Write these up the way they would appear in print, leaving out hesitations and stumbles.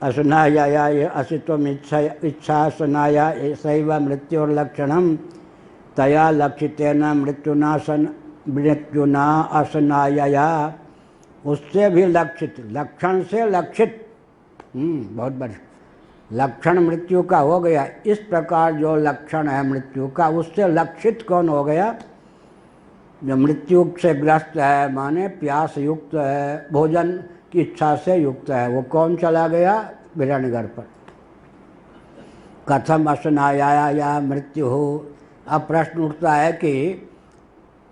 असनाया असित्वम इच्छा असनाया सैव मृत्योर्लक्षणम तया लक्षितेन मृत्युना असनाया, उससे भी लक्षित, लक्षण से लक्षित। बहुत बढ़िया। लक्षण मृत्यु का हो गया, इस प्रकार जो लक्षण है मृत्यु का उससे लक्षित कौन हो गया? जो मृत्यु से ग्रस्त है, माने प्यास युक्त है, भोजन की इच्छा से युक्त है, वो कौन चला गया? हिरण्यगर्भ पर। कथम असनाया या मृत्यु हो। अब प्रश्न उठता है कि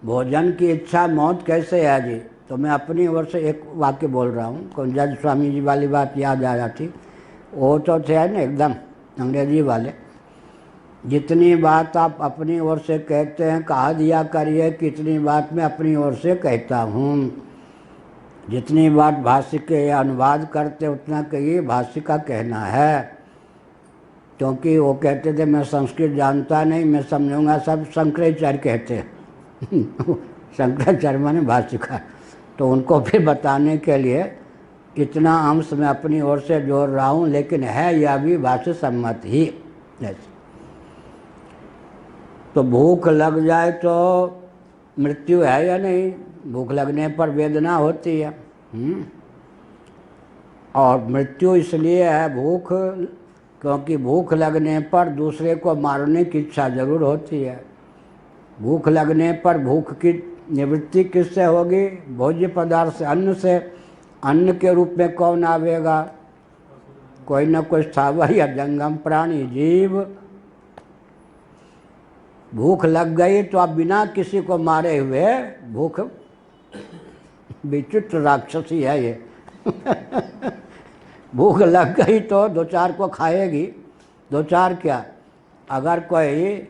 भोजन की इच्छा मौत कैसे है जी? तो मैं अपनी ओर से एक वाक्य बोल रहा हूँ, कुंजज स्वामी जी वाली बात याद आ जाती। वो तो थे ना एकदम अंग्रेजी वाले, जितनी बात आप अपनी ओर से कहते हैं कहा दिया करिए, कितनी बात मैं अपनी ओर से कहता हूँ। जितनी बात भाष्य के अनुवाद करते उतना कहिए भाष्य का कहना है, क्योंकि वो कहते थे मैं संस्कृत जानता नहीं, मैं समझूंगा सब शंकराचार्य कहते हैं शंकराचार्य माने भाष्यकार, तो उनको फिर बताने के लिए इतना अंश मैं अपनी ओर से जोड़ रहा हूँ, लेकिन है यह भी भाष्य सम्मत ही। तो भूख लग जाए तो मृत्यु है या नहीं? भूख लगने पर वेदना होती है। और मृत्यु इसलिए है भूख, क्योंकि भूख लगने पर दूसरे को मारने की इच्छा जरूर होती है। भूख लगने पर भूख की निवृत्ति किससे होगी? भोज्य पदार्थ से, अन्न से। अन्न के रूप में कौन आवेगा? कोई न कोई स्थावर या जंगम प्राणी, जीव। भूख लग गई तो अब बिना किसी को मारे हुए, भूख विचित्र राक्षसी है ये भूख लग गई तो दो चार को खाएगी। दो चार क्या, अगर कोई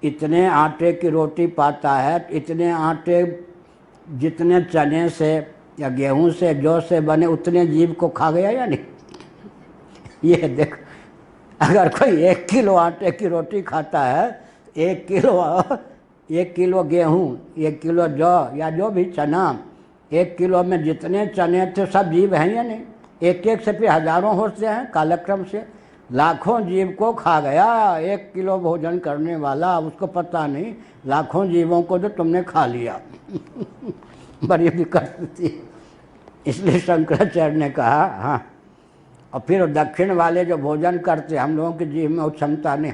इतने आटे की रोटी पाता है, इतने आटे जितने चने से या गेहूं से जौ से बने उतने जीव को खा गया या नहीं ये देख, अगर कोई 1 किलो आटे की रोटी खाता है, 1 किलो गेहूं, 1 किलो जौ या जो भी चना, 1 किलो में जितने चने थे सब जीव हैं या नहीं? एक एक से फिर हजारों होते हैं, कालक्रम से लाखों जीव को खा गया। 1 किलो भोजन करने वाला, उसको पता नहीं लाखों जीवों को तो तुमने खा लिया बड़ी दिक्कत थी। इसलिए शंकराचार्य ने कहा हाँ। और फिर दक्षिण वाले जो भोजन करते, हम लोगों के जीव में वो क्षमता नहीं,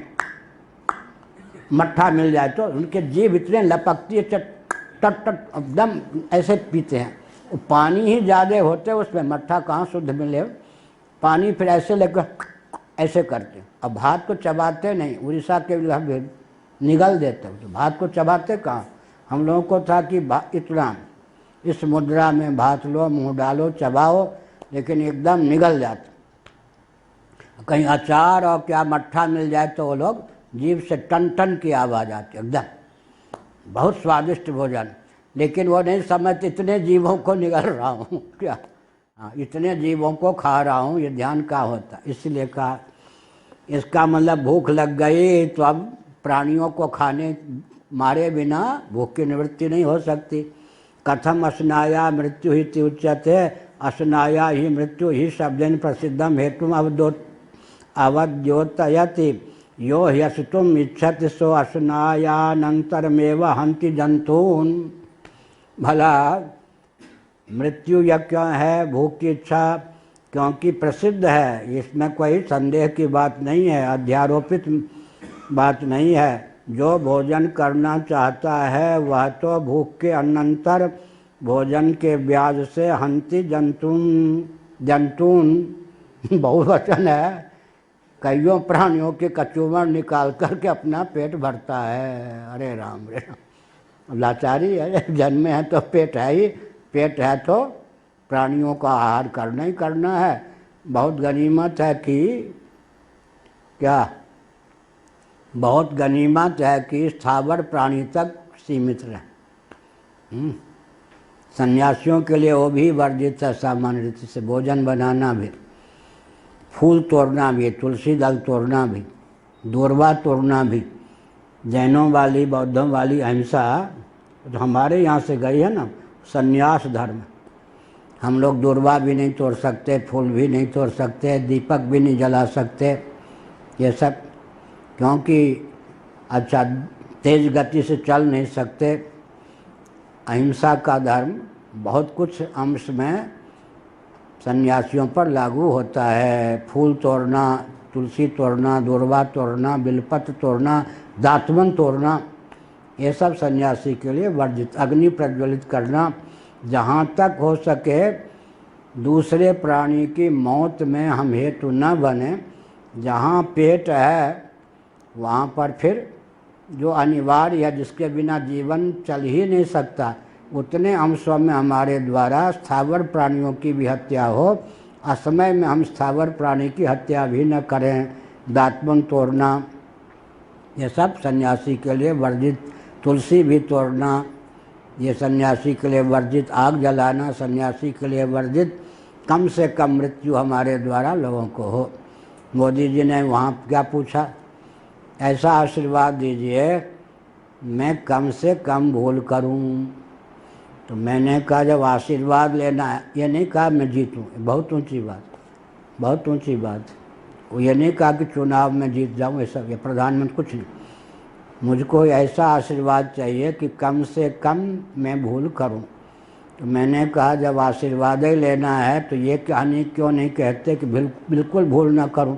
मट्ठा मिल जाए तो उनके जीव इतने लपकती है, टट एकदम ऐसे पीते हैं। पानी ही ज़्यादा होते उसमें, मट्ठा कहाँ शुद्ध मिले। पानी फिर ऐसे लेकर ऐसे करते। अब भात को चबाते नहीं, उड़ीसा के लोग निगल देते, तो भात को चबाते कहाँ? हम लोगों को था कि इतना इस मुद्रा में भात लो, मुंह डालो, चबाओ, लेकिन एकदम निगल जाते। कहीं अचार और क्या मट्ठा मिल जाए तो वो लोग जीभ से टन टन की आवाज़ आती, एकदम बहुत स्वादिष्ट भोजन। लेकिन वो नहीं समझते इतने जीवों को निगल रहा हूँ क्या, हाँ इतने जीवों को खा रहा हूँ, ये ध्यान का होता। इसलिए कहा, इसका मतलब भूख लग गई तो अब प्राणियों को खाने मारे बिना भूख की निवृत्ति नहीं हो सकती। कथम असनाया मृत्यु ही उच्यते, असनाया ही मृत्यु ही शब्देन प्रसिद्धम हेतुम अवद्योतयति, यो ह्यसितुम इच्छति सो असनायानंतरमेव हंति जंतून्। भला मृत्यु यह क्यों है? भूख की इच्छा क्योंकि प्रसिद्ध है, इसमें कोई संदेह की बात नहीं है, अध्यारोपित बात नहीं है। जो भोजन करना चाहता है वह तो भूख के अनंतर भोजन के ब्याज से हंति जंतून बहुवचन है, कईयों प्राणियों के कचूमर निकाल करके अपना पेट भरता है। अरे राम रे राम, लाचारी है, जन्मे है तो पेट है ही, पेट है तो प्राणियों का आहार करना ही करना है। बहुत गनीमत है कि क्या, बहुत गनीमत है कि स्थावर प्राणी तक सीमित रहे। सन्यासियों के लिए वो भी वर्जित है, सामान्य रीति से भोजन बनाना भी, फूल तोड़ना भी, तुलसी दल तोड़ना भी, दूर्वा तोड़ना भी। जैनों वाली, बौद्धों वाली अहिंसा तो हमारे यहाँ से गई है ना, संन्यास धर्म। हम लोग दूर्वा भी नहीं तोड़ सकते, फूल भी नहीं तोड़ सकते, दीपक भी नहीं जला सकते, ये सब क्योंकि अच्छा तेज गति से चल नहीं सकते। अहिंसा का धर्म बहुत कुछ अंश में सन्यासियों पर लागू होता है। फूल तोड़ना, तुलसी तोड़ना, दूर्वा तोड़ना, बिलपत्र तोड़ना, दातवन तोड़ना, ये सब सन्यासी के लिए वर्जित। अग्नि प्रज्वलित करना, जहाँ तक हो सके दूसरे प्राणी की मौत में हम हेतु न बने। जहाँ पेट है वहाँ पर फिर जो अनिवार्य है, जिसके बिना जीवन चल ही नहीं सकता, उतने अंशों में हमारे द्वारा स्थावर प्राणियों की भी हत्या हो। असमय में हम स्थावर प्राणी की हत्या भी न करें। दातवन तोड़ना, ये सब सन्यासी के लिए वर्जित। तुलसी भी तोड़ना, ये सन्यासी के लिए वर्जित। आग जलाना सन्यासी के लिए वर्जित। कम से कम मृत्यु हमारे द्वारा लोगों को हो। मोदी जी ने वहाँ क्या पूछा, ऐसा आशीर्वाद दीजिए मैं कम से कम भूल करूं। तो मैंने कहा जब आशीर्वाद लेना है, ये नहीं कहा मैं जीतूं, बहुत ऊंची बात, बहुत ऊंची बात। वो ये नहीं कहा कि चुनाव में जीत जाऊं, ऐसा ये प्रधानमंत्री कुछ नहीं। मुझको ऐसा आशीर्वाद चाहिए कि कम से कम मैं भूल करूं। तो मैंने कहा जब आशीर्वाद ही लेना है तो ये कहानी क्यों नहीं कहते कि बिल्कुल भूल ना करूं।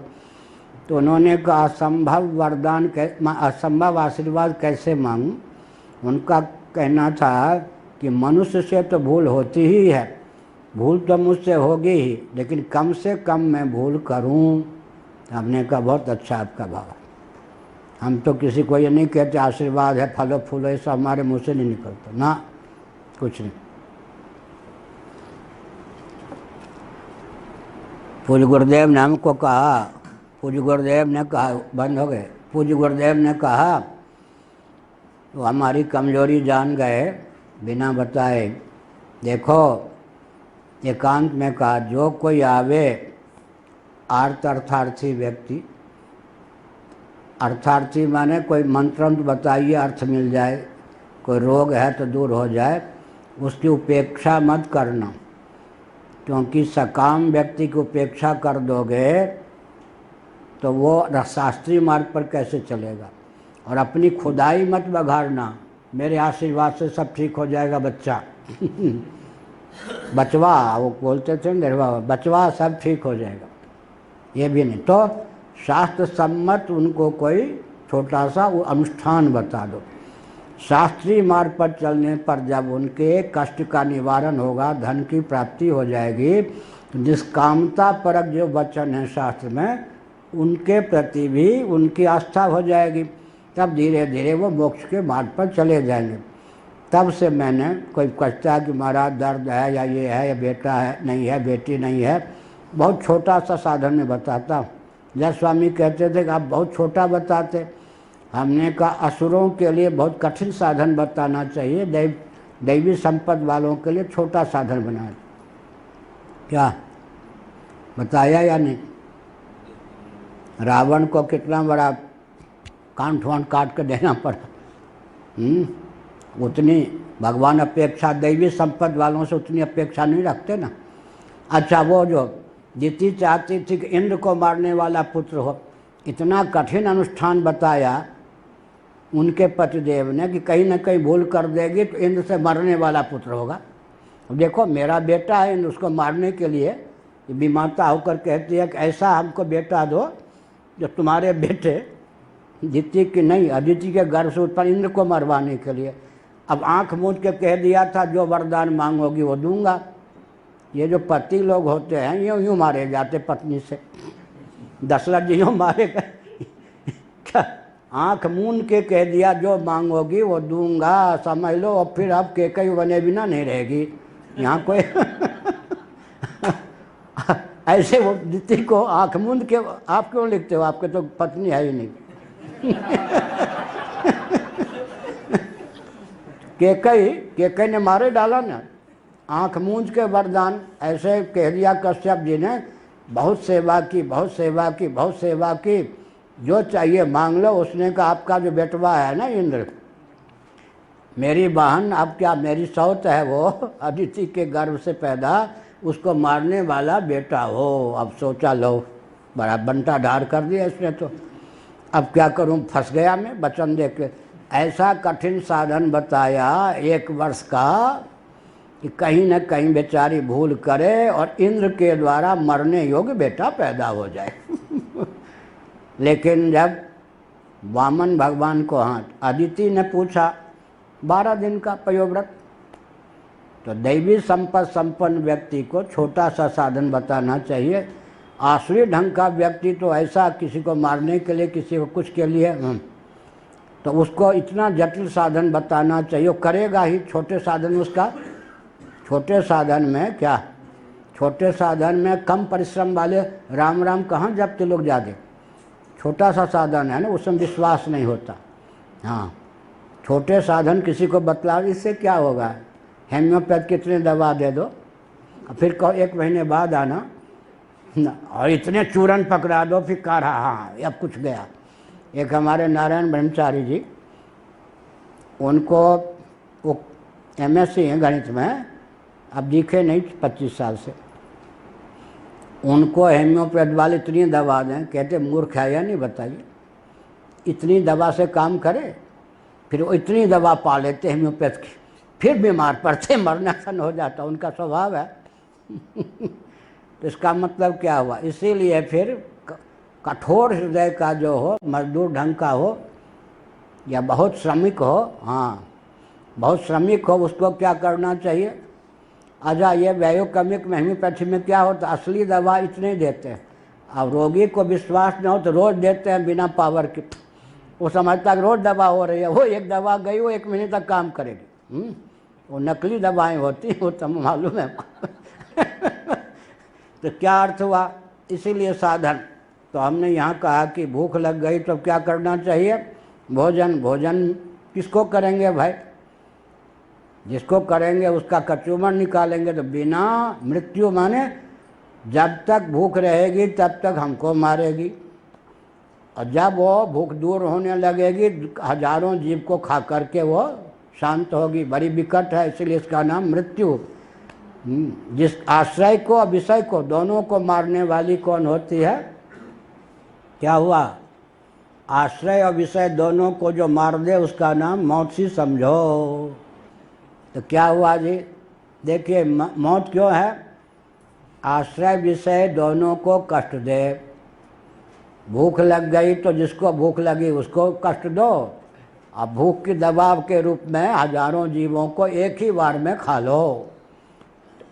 तो उन्होंने कहा असंभव वरदान, असंभव आशीर्वाद कैसे मांगूं। उनका कहना था कि मनुष्य से तो भूल होती ही है, भूल तो मुझसे होगी ही, लेकिन कम से कम मैं भूल करूं। हमने कहा बहुत अच्छा आपका भाव। हम तो किसी को ये नहीं कहते आशीर्वाद है फलो फूलो, ऐसा हमारे मुँह से नहीं निकलता ना, कुछ नहीं। पूज्य गुरुदेव ने हमको कहा, पूज्य गुरुदेव ने कहा, बंद हो गए। पूज्य गुरुदेव ने कहा तो हमारी कमजोरी जान गए बिना बताए। देखो एकांत में कहा जो कोई आवे आर्त अर्थार्थी व्यक्ति, अर्थार्थी माने कोई मंत्र बताइए अर्थ मिल जाए, कोई रोग है तो दूर हो जाए, उसकी उपेक्षा मत करना। क्योंकि सकाम व्यक्ति की उपेक्षा कर दोगे तो वो शास्त्रीय मार्ग पर कैसे चलेगा। और अपनी खुदाई मत बघाड़ना, मेरे आशीर्वाद से सब ठीक हो जाएगा बच्चा बचवा, वो बोलते थे निर्वा, बचवा सब ठीक हो जाएगा, ये भी नहीं। तो शास्त्र सम्मत उनको कोई छोटा सा वो अनुष्ठान बता दो। शास्त्रीय मार्ग पर चलने पर जब उनके कष्ट का निवारण होगा, धन की प्राप्ति हो जाएगी, तो निष्कामता परक जो वचन है शास्त्र में, उनके प्रति भी उनकी आस्था हो जाएगी। तब धीरे धीरे वो मोक्ष के मार्ग पर चले जाएंगे। तब से मैंने कोई कहता है कि महाराज दर्द है या ये है या बेटा है नहीं है, बेटी नहीं है, बहुत छोटा सा साधन में बताता हूँ। जय स्वामी कहते थे कि आप बहुत छोटा बताते। हमने कहा असुरों के लिए बहुत कठिन साधन बताना चाहिए, दैवी संपद वालों के लिए छोटा साधन बनाए। क्या बताया या नहीं। रावण को कितना बड़ा कांठ वांठ काट के देना पड़ा। उतनी भगवान अपेक्षा दैवी संपद वालों से उतनी अपेक्षा नहीं रखते ना। अच्छा वो जो जीती चाहती थी कि इंद्र को मारने वाला पुत्र हो, इतना कठिन अनुष्ठान बताया उनके पतिदेव ने कि कहीं ना कहीं भूल कर देगी तो इंद्र से मरने वाला पुत्र होगा। अब देखो मेरा बेटा है, इंद्र उसको मारने के लिए विमाता होकर कहती है कि ऐसा हमको बेटा दो जो तुम्हारे बेटे जीती की नहीं अदिति के गर्भ से उत्पन्न इंद्र को मरवाने के लिए। अब आंख मूंद के कह दिया था जो वरदान मांगोगी वो दूंगा। ये जो पति लोग होते हैं यूँ यूँ मारे जाते पत्नी से, दशरथ जी यूँ मारे गए क्या, आंख मूंद के कह दिया जो मांगोगी वो दूंगा, समझ लो। और फिर अब केकई बने बिना नहीं रहेगी यहाँ कोई ऐसे वो दिति को आंख मूंद के आप क्यों लिखते हो, आपके तो पत्नी है ही नहीं केकई ने मारे डाला ना, आंख मूंद के वरदान। ऐसे कह दिया कश्यप जी ने, बहुत सेवा की, बहुत सेवा की, बहुत सेवा की, जो चाहिए मांग लो। उसने कहा आपका जो बेटवा है ना इंद्र, मेरी बहन अब क्या मेरी सौत है, वो अदिति के गर्भ से पैदा, उसको मारने वाला बेटा हो। अब सोचा लो, बड़ा बंटा ढार कर दिया इसने तो, अब क्या करूं, फंस गया मैं वचन दे के। ऐसा कठिन साधन बताया 1 वर्ष का कि कहीं न कहीं बेचारी भूल करे और इंद्र के द्वारा मरने योग्य बेटा पैदा हो जाए। लेकिन जब वामन भगवान को, हाँ, अदिति ने पूछा 12 दिन का पयोव्रत, तो दैवी संपत्ति संपन्न व्यक्ति को छोटा सा साधन बताना चाहिए। आसुरी ढंग का व्यक्ति तो ऐसा किसी को मारने के लिए, किसी को कुछ के लिए, तो उसको इतना जटिल साधन बताना चाहिए, करेगा ही। छोटे साधन उसका, छोटे साधन में क्या, छोटे साधन में कम परिश्रम वाले राम राम कहाँ जपते लोग ज़्यादा, छोटा सा साधन है ना, उसमें विश्वास नहीं होता। हाँ, छोटे साधन किसी को बतला, इससे क्या होगा, हेम्योपैथ कितने दवा दे दो, फिर कहो 1 महीने बाद आना ना, और इतने चूरन पकड़ा दो, फिर कह रहा हाँ अब कुछ गया। एक हमारे नारायण ब्रह्मचारी जी, उनको वो MSc हैं गणित में, अब दिखे नहीं 25 साल से, उनको हेम्योपैथ वाले इतनी दवा दें, कहते मूर्ख है या नहीं बताइए, इतनी दवा से काम करे, फिर वो इतनी दवा पा लेते हेम्योपैथ की, फिर बीमार पड़ते, मरना सन हो जाता, उनका स्वभाव है। तो इसका मतलब क्या हुआ, इसीलिए फिर कठोर हृदय का जो हो, मजदूर ढंग का हो या बहुत श्रमिक हो, हाँ बहुत श्रमिक हो, उसको क्या करना चाहिए। अच्छा, ये बायोकेमिक में हेम्योपैथी में क्या होता, असली दवा इतने देते हैं, अब रोगी को विश्वास न हो तो रोज़ देते हैं बिना पावर के, वो समझता है रोज़ दवा हो रही है, वो एक दवा गई वो 1 महीने तक काम करेगी। वो नकली दवाएं होती हैं, वो तो मालूम है। तो क्या अर्थ हुआ, इसीलिए साधन। तो हमने यहाँ कहा कि भूख लग गई तो क्या करना चाहिए, भोजन। भोजन किसको करेंगे भाई, जिसको करेंगे उसका कचूमर निकालेंगे, तो बिना मृत्यु माने जब तक भूख रहेगी तब तक हमको मारेगी, और जब वो भूख दूर होने लगेगी हजारों जीव को खा करके वो शांत होगी। बड़ी विकट है, इसलिए इसका नाम मृत्यु। जिस आश्रय को और विषय को दोनों को मारने वाली कौन होती है, क्या हुआ, आश्रय और विषय दोनों को जो मार दे उसका नाम मौत सी समझो। तो क्या हुआ जी, देखिए मौत क्यों है, आश्रय विषय दोनों को कष्ट दे। भूख लग गई तो जिसको भूख लगी उसको कष्ट दो, अब भूख की दबाव के रूप में हजारों जीवों को एक ही बार में खा लो,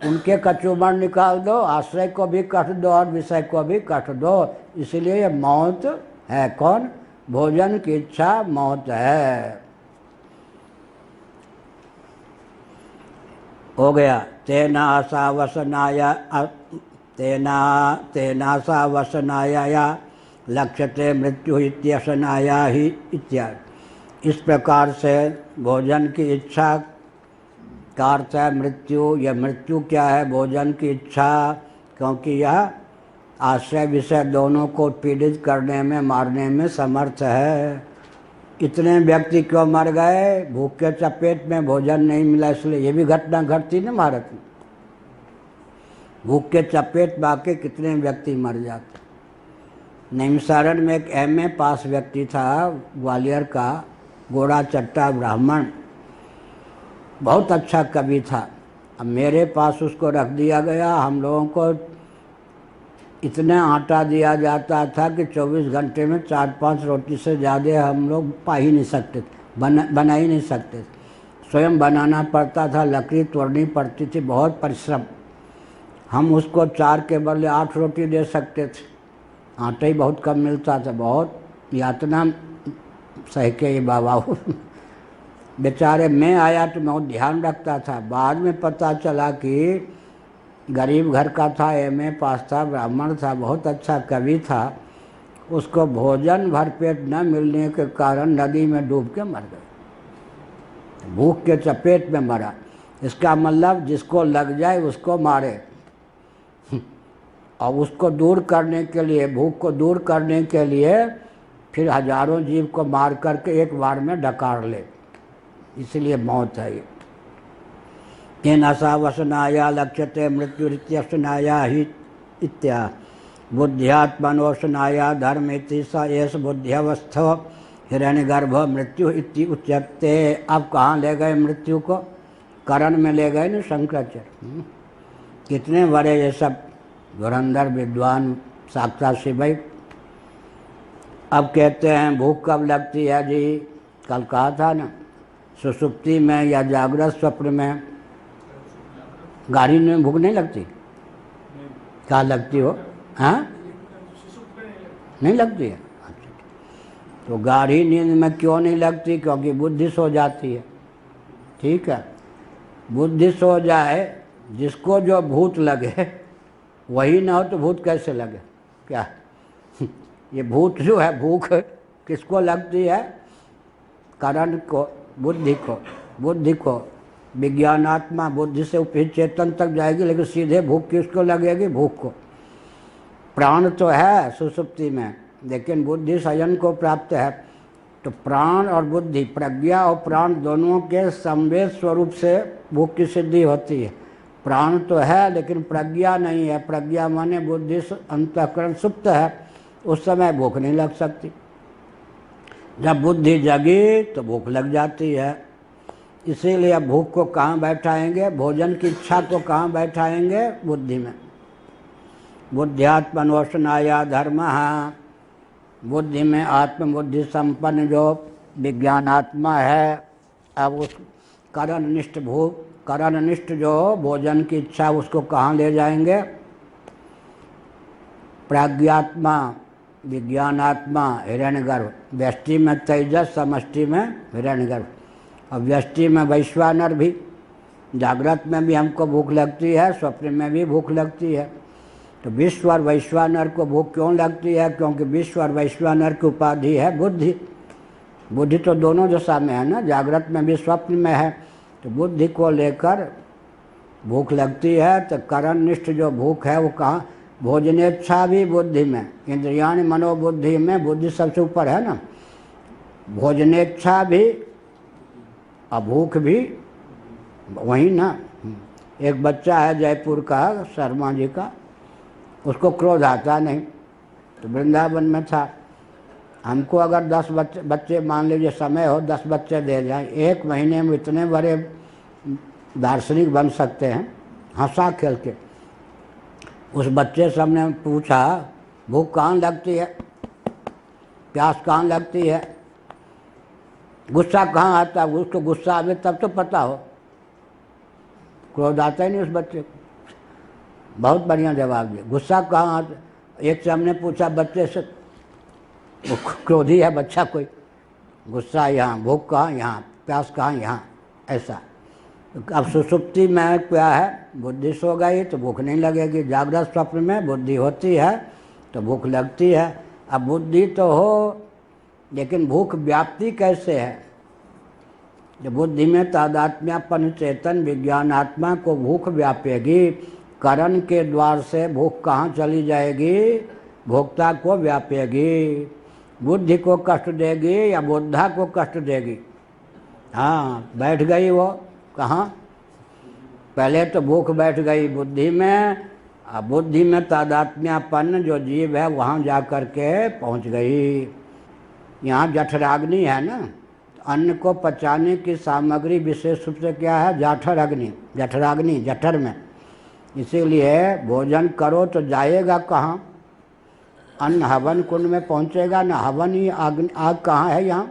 उनके कचूमर निकाल दो, आश्रय को भी कष्ट दो और विषय को भी कष्ट दो। इसलिए ये मौत है। कौन, भोजन की इच्छा मौत है। हो गया, तेना सा वसनाया लक्ष्यते मृत्यु इत्यसनाया ही इत्यादि। इस प्रकार से भोजन की इच्छा का अर्थ है मृत्यु। यह मृत्यु क्या है, भोजन की इच्छा, क्योंकि यह आश्रय विषय दोनों को पीड़ित करने में, मारने में समर्थ है। इतने व्यक्ति क्यों मर गए, भूख के चपेट में भोजन नहीं मिला, इसलिए ये भी घटना घटती ना भारत में। भूख के चपेट में आके कितने व्यक्ति मर जाते। नैमिषारण्य में एक MA पास व्यक्ति था, ग्वालियर का, गोरा चट्टा ब्राह्मण, बहुत अच्छा कवि था। अब मेरे पास उसको रख दिया गया। हम लोगों को इतना आटा दिया जाता था कि 24 घंटे में 4-5 रोटी से ज़्यादा हम लोग पा ही नहीं सकते थे, बना ही नहीं सकते थे। स्वयं बनाना पड़ता था, लकड़ी तोड़नी पड़ती थी, बहुत परिश्रम। हम उसको 4 के बदले 8 रोटी दे सकते थे, आटा ही बहुत कम मिलता था। बहुत यातना सह के ये बाबा बेचारे। मैं आया तो मैं ध्यान रखता था, बाद में पता चला कि गरीब घर का था, MA पास था, ब्राह्मण था, बहुत अच्छा कवि था। उसको भोजन भरपेट न मिलने के कारण नदी में डूब के मर गए, भूख के चपेट में मरा। इसका मतलब जिसको लग जाए उसको मारे, और उसको दूर करने के लिए, भूख को दूर करने के लिए फिर हजारों जीव को मार करके एक बार में डकार ले, इसलिए मौत है ये। केनसा वसनाया लक्ष्यते मृत्युरित्यवसनाया ही इत्या बुद्ध्यात्मनोसनाया धर्म इति स एष बुद्ध्यवस्थो हिरण्यगर्भ मृत्यु इति उच्यते। अब कहाँ ले गए मृत्यु को? करण में ले गए न शंकराचार्य। कितने बड़े ये सब धुरंधर विद्वान साक्षात शिवई। अब कहते हैं भूख कब लगती है जी? कल कहा था ना, सुसुप्ति में या जागृत स्वप्न में। गाड़ी में भूख नहीं लगती? क्या लगती हो? हाँ, नहीं लगती है। तो गाढ़ी नींद में क्यों नहीं लगती? क्योंकि बुद्धि सो जाती है। ठीक है, बुद्धि सो जाए, जिसको जो भूत लगे वही ना हो तो भूत कैसे लगे? क्या ये भूत जो है, भूख किसको लगती है? करण को, बुद्धि को। बुद्धि को विज्ञानात्मा बुद्धि से उपहित चेतन तक जाएगी, लेकिन सीधे भूख किसको लगेगी? भूख को। प्राण तो है सुसुप्ति में, लेकिन बुद्धि शयन को प्राप्त है। तो प्राण और बुद्धि, प्रज्ञा और प्राण दोनों के संवेद स्वरूप से भूख की सिद्धि होती है। प्राण तो है लेकिन प्रज्ञा नहीं है। प्रज्ञा माने बुद्धि अंतःकरण सुप्त है, उस समय भूख नहीं लग सकती। जब बुद्धि जगी तो भूख लग जाती है। इसीलिए अब भूख को कहाँ बैठाएंगे? भोजन की इच्छा को कहाँ बैठाएंगे? बुद्धि में। बुद्ध्यात्मनोसनाया धर्म, बुद्धि में आत्मबुद्धि संपन्न जो विज्ञानात्मा है, अब उस करणनिष्ठ जो भोजन की इच्छा, उसको कहाँ ले जाएंगे? प्राज्ञात्मा, विज्ञानात्मा, हिरण्यगर्भ। व्यष्टि में तेजस, समष्टि में हिरण्यगर्भ। और व्यष्टि में वैश्वानर भी। जागृत में भी हमको भूख लगती है, स्वप्न में भी भूख लगती है। तो विश्व और वैश्वानर को भूख क्यों लगती है? क्योंकि विश्व और वैश्वानर की उपाधि है बुद्धि। बुद्धि तो दोनों दशा में है ना, जागृत में भी स्वप्न में है। तो बुद्धि को लेकर भूख लगती है। तो करणनिष्ठ जो भूख है वो कहाँ? भोजनेच्छा भी बुद्धि में, इंद्रियाणि मनोबुद्धि में बुद्धि सबसे ऊपर है ना। भोजनेच्छा भी और भूख भी वही ना। एक बच्चा है जयपुर का, शर्मा जी का, उसको क्रोध आता नहीं। तो वृंदावन में था। हमको अगर 10 बच्चे मान लीजिए समय हो, 10 बच्चे दे जाए, 1 महीने में इतने बड़े दार्शनिक बन सकते हैं हंसा खेल के। उस बच्चे से हमने पूछा भूख कहाँ लगती है, प्यास कहाँ लगती है, गुस्सा कहाँ आता है? उसको गुस्सा आवे तब तो पता हो, क्रोध आता ही नहीं उस बच्चे को। बहुत बढ़िया जवाब दिया। गुस्सा कहाँ आता? एक से हमने पूछा बच्चे से, वो क्रोधी है बच्चा कोई, गुस्सा यहाँ, भूख कहाँ यहाँ, प्यास कहाँ यहाँ, ऐसा। अब सुसुप्ति में क्या है? बुद्धि सो गई तो भूख नहीं लगेगी। जागृत स्वप्न में बुद्धि होती है तो भूख लगती है। अब बुद्धि तो हो, लेकिन भूख व्याप्ति कैसे है? जब बुद्धि में तादात्म्यपन चेतन विज्ञानात्मा को भूख व्यापेगी, करण के द्वार से भूख कहाँ चली जाएगी? भोक्ता को व्यापेगी। बुद्धि को कष्ट देगी या बुद्धा को कष्ट देगी? हाँ, बैठ गई वो कहाँ? पहले तो भूख बैठ गई बुद्धि में, अब बुद्धि में तादात्म्यपन्न जो जीव है वहाँ जा कर के पहुँच गई। यहाँ जठराग्नि है ना, अन्न को पचाने की सामग्री विशेष रूप से क्या है? जाठर अग्नि, जठराग्नि, जठर में। इसीलिए भोजन करो तो जाएगा कहाँ? अन्न हवन कुंड में पहुँचेगा ना। हवन ही आग कहाँ है? यहाँ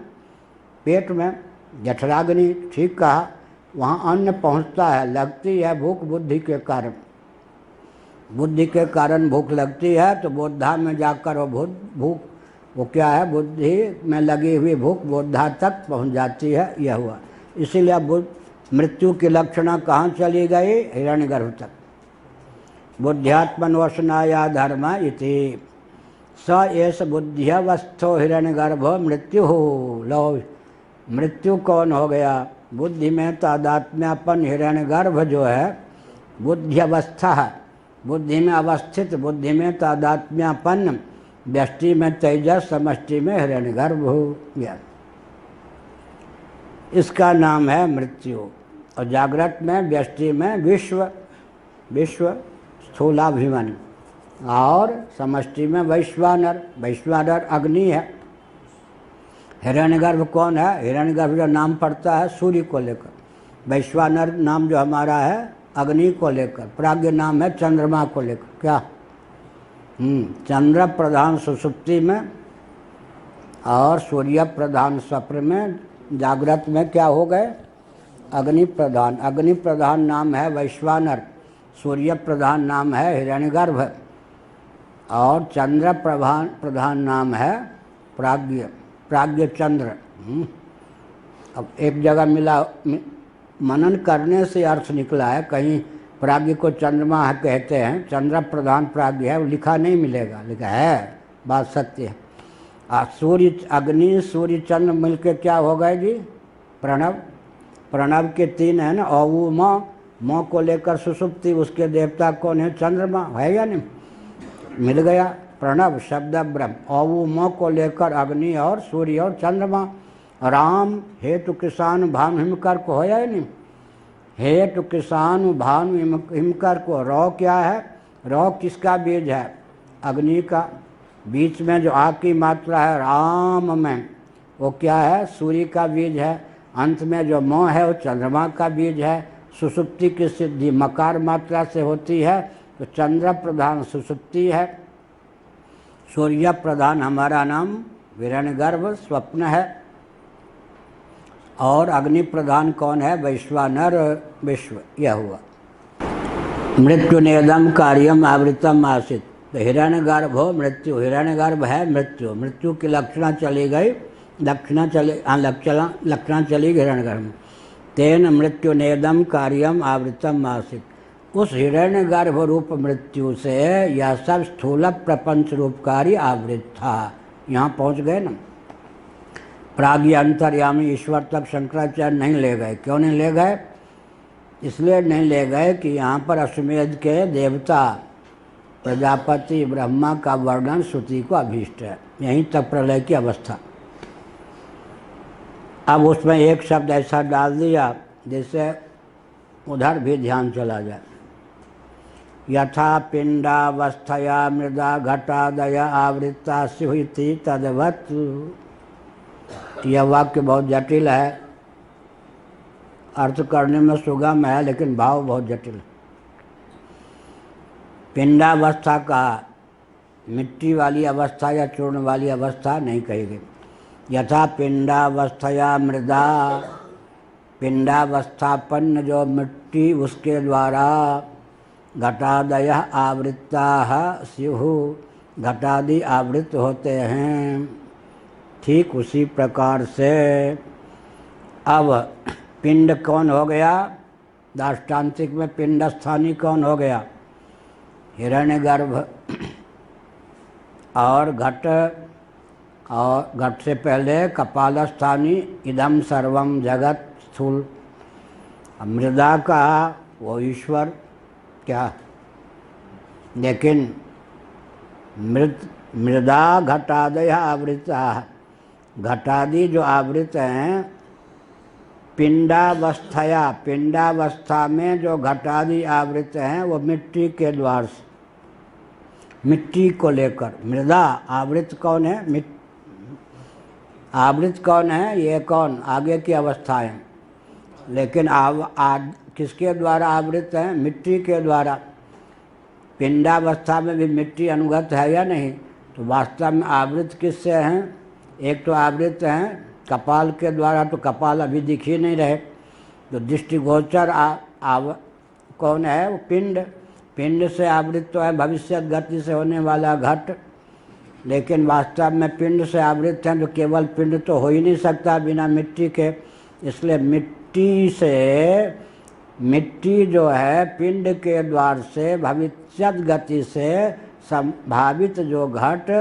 पेट में, जठराग्नि। ठीक कहा, वहाँ अन्न पहुँचता है, लगती है भूख बुद्धि के कारण। बुद्धि के कारण भूख लगती है तो बोधा में जाकर वो भूख वो क्या है? बुद्धि में लगी हुई भूख बोधा तक पहुँच जाती है। यह हुआ। इसीलिए मृत्यु की लक्षणा कहाँ चली गई? हिरण्यगर्भ तक। बुद्ध्यात्मनोसनाया धर्म इति स एष बुद्ध्यवस्थो हिरण्यगर्भ मृत्यु हो। लो, मृत्यु कौन हो गया? बुद्धि में तादात्म्यपन हिरण्यगर्भ जो है बुद्ध्यवस्था है, बुद्धि में अवस्थित, बुद्धि में तादात्म्यपन, व्यष्टि में तेजस, समष्टि में हिरण्यगर्भ हो गया। इसका नाम है मृत्यु। और जागृत में व्यष्टि में विश्व, विश्व स्थूलाभिमानी, और समष्टि में वैश्वानर, वैश्वानर अग्नि है। हिरण्यगर्भ कौन है? हिरण्यगर्भ जो नाम पड़ता है सूर्य को लेकर, वैश्वानर नाम जो हमारा है अग्नि को लेकर, प्राज्ञ नाम है चंद्रमा को लेकर। क्या? चंद्र प्रधान सुषुप्ति में और सूर्य प्रधान स्वप्न में, जागृत में क्या हो गए? अग्नि प्रधान। अग्नि प्रधान नाम है वैश्वानर, सूर्य प्रधान नाम है हिरण्यगर्भ, और चंद्र प्रधान नाम है प्राज्ञ, प्राज्ञ चंद्र। अब एक जगह मिला, मनन करने से अर्थ निकला है, कहीं प्राज्ञ को चंद्रमा कहते हैं, चंद्र प्रधान प्राज्ञ है, वो लिखा नहीं मिलेगा, लिखा है, बात सत्य है। सूर्य अग्नि सूर्य चंद्र मिलके क्या हो गए जी? प्रणव। प्रणव के 3 है ना, औ म को लेकर सुषुप्ति, उसके देवता कौन है? चंद्रमा है या नहीं? मिल गया प्रणव शब्द ब्रह्म। औ म को लेकर अग्नि और सूर्य और चंद्रमा। राम हेतु किसान भानु हिमकर को हो या नहीं? हेतु किसान भानु हिमकर को। रौ क्या है? रौ किसका बीज है? अग्नि का। बीच में जो आ की मात्रा है राम में, वो क्या है? सूर्य का बीज है। अंत में जो म है वो चंद्रमा का बीज है। सुषुप्ति की सिद्धि मकार मात्रा से होती है, तो चंद्र प्रधान सुषुप्ति है। सूर्य प्रधान हमारा नाम हिरण्यगर्भ स्वप्न है, और अग्नि प्रधान कौन है? वैश्वानर विश्व। यह हुआ। मृत्यु नेदम कार्यम आवृतम आसित। तो हिरण्यगर्भ हो मृत्यु, हिरण्यगर्भ है मृत्यु, मृत्यु की लक्षणा चली गई, लक्षणा चली हिरण्यगर्भ। तेन मृत्यु नेदम कार्यम आवृतम आसित। उस हिरण्यगर्भ रूप मृत्यु से यह सब स्थूल प्रपंच रूप कार्य आवृत था। यहाँ पहुँच गए ना। प्राज्ञ अंतर्यामी ईश्वर तक शंकराचार्य नहीं ले गए। क्यों नहीं ले गए? इसलिए नहीं ले गए कि यहाँ पर अश्वमेध के देवता प्रजापति ब्रह्मा का वर्णन श्रुति को अभीष्ट है। यहीं तक प्रलय की अवस्था। अब उसमें एक शब्द ऐसा डाल दिया जिससे उधर भी ध्यान चला जाए। यथा पिंडावस्थया मृदा घटादया आवृत्ता स्युति तद्वत्। यह वाक्य बहुत जटिल है, अर्थ करने में सुगम है, लेकिन भाव बहुत जटिल है। पिंडावस्था का मिट्टी वाली अवस्था या चूर्ण वाली अवस्था नहीं कही गई। यथा पिंडावस्थया मृदा, पिंडावस्थापन्न जो मिट्टी उसके द्वारा घटादय आवृत्ता स्युः, घटादि आवृत होते हैं, ठीक उसी प्रकार से अब पिंड कौन हो गया? दाष्टान्तिक में पिंड स्थानी कौन हो गया? हिरण्यगर्भ। और घट, और घट से पहले कपाल स्थानी इदम सर्वम जगत स्थूल। मृदा का वो ईश्वर क्या, लेकिन मृदा घटादय आवृता, घटादि जो आवृत हैं पिंडावस्थया, पिंडावस्था में जो घटादि आवृत हैं वो मिट्टी के द्वार से, मिट्टी को लेकर। मृदा आवृत कौन है? आवृत कौन है? ये कौन? आगे की अवस्थाएं। लेकिन किसके द्वारा आवृत है? मिट्टी के द्वारा। पिंडावस्था में भी मिट्टी अनुगत है या नहीं? तो वास्तव में आवृत किससे हैं? एक तो आवृत हैं कपाल के द्वारा, तो कपाल अभी दिख ही नहीं रहे, तो दृष्टिगोचर कौन है? वो पिंड। पिंड से आवृत तो है भविष्य गति से होने वाला घट, लेकिन वास्तव में पिंड से आवृत हैं तो केवल पिंड तो हो ही नहीं सकता बिना मिट्टी के। इसलिए मिट्टी से, मिट्टी जो है पिंड के द्वार से भविष्यत गति से संभावित जो घट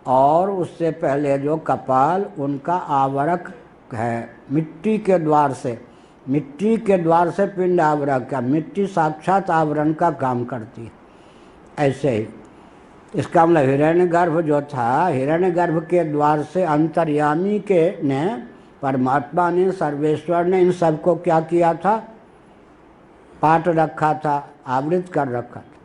और उससे पहले जो कपाल, उनका आवरक है मिट्टी के द्वार से। मिट्टी के द्वार से पिंड आवरक का, मिट्टी साक्षात आवरण का काम करती है। ऐसे ही इसका मतलब हिरण्यगर्भ जो था, हिरण्यगर्भ के द्वार से अंतर्यामी के ने, परमात्मा ने, सर्वेश्वर ने इन सबको क्या किया था? पाट रखा था, आवृत कर रखा था।